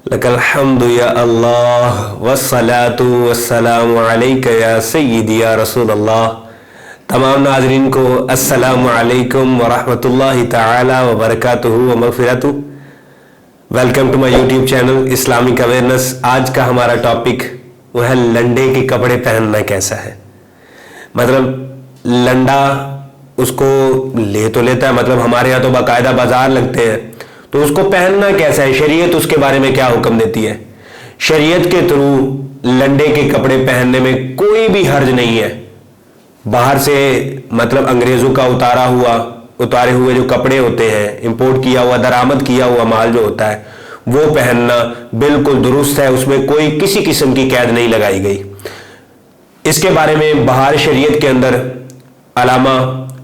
لک الحمد یا اللہ والصلاة والسلام علیک یا سیدی یا رسول اللہ۔ تمام ناظرین کو السلام علیکم ورحمۃ اللہ تعالی وبرکاتہ ومغفرتہ۔ Welcome to my YouTube channel Islamic awareness. آج کا ہمارا ٹاپک وہ ہے لنڈے کے کپڑے پہننا کیسا ہے۔ مطلب لنڈا اس کو لے تو لیتا ہے، مطلب ہمارے یہاں تو باقاعدہ بازار لگتے ہیں، تو اس کو پہننا کیسا ہے، شریعت اس کے بارے میں کیا حکم دیتی ہے۔ شریعت کے تھرو لنڈے کے کپڑے پہننے میں کوئی بھی حرج نہیں ہے۔ باہر سے مطلب انگریزوں کا اتارے ہوئے جو کپڑے ہوتے ہیں، امپورٹ کیا ہوا درآمد کیا ہوا مال جو ہوتا ہے وہ پہننا بالکل درست ہے، اس میں کوئی کسی قسم کی قید نہیں لگائی گئی۔ اس کے بارے میں بہار شریعت کے اندر علامہ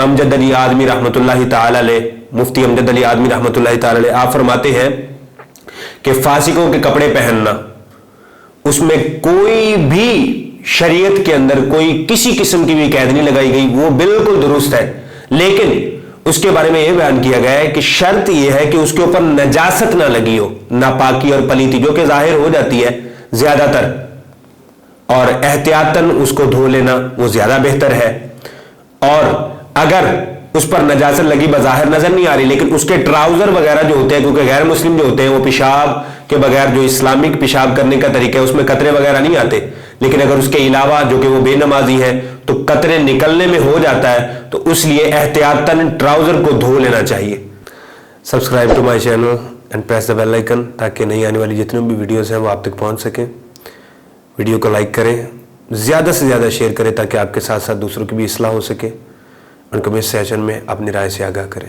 امجد علی اعظمی رحمۃ اللہ تعالی علیہ، مفتی امجد علی اعظمی رحمۃ اللہ تعالی علیہ، آپ فرماتے ہیں کہ فاسقوں کے کپڑے پہننا اس میں کوئی بھی شریعت کے اندر کوئی کسی قسم کی بھی قید نہیں لگائی گئی، وہ بالکل درست ہے۔ لیکن اس کے بارے میں یہ بیان کیا گیا ہے کہ شرط یہ ہے کہ اس کے اوپر نجاست نہ لگی ہو، ناپاکی اور پلیتی جو کہ ظاہر ہو جاتی ہے زیادہ تر، اور احتیاطاً اس کو دھو لینا وہ زیادہ بہتر ہے۔ اور اگر اس پر نجاست لگی بظاہر نظر نہیں آ رہی، لیکن اس کے ٹراؤزر وغیرہ جو ہوتے ہیں، کیونکہ غیر مسلم جو ہوتے ہیں وہ پیشاب کے بغیر جو اسلامک پیشاب کرنے کا طریقہ ہے اس میں قطرے وغیرہ نہیں آتے، لیکن اگر اس کے علاوہ جو کہ وہ بے نمازی ہے تو قطرے نکلنے میں ہو جاتا ہے، تو اس لیے احتیاطاً ٹراؤزر کو دھو لینا چاہیے۔ Subscribe to my channel and press the bell icon تاکہ نئی آنے والی جتنی بھی ویڈیوز ہیں وہ آپ تک پہنچ سکیں۔ ویڈیو کو لائک کریں، زیادہ سے زیادہ شیئر کریں تاکہ آپ کے ساتھ ساتھ دوسروں کی بھی اصلاح ہو سکے، اور کمنٹ سیکشن میں اپنی رائے سے آگاہ کریں۔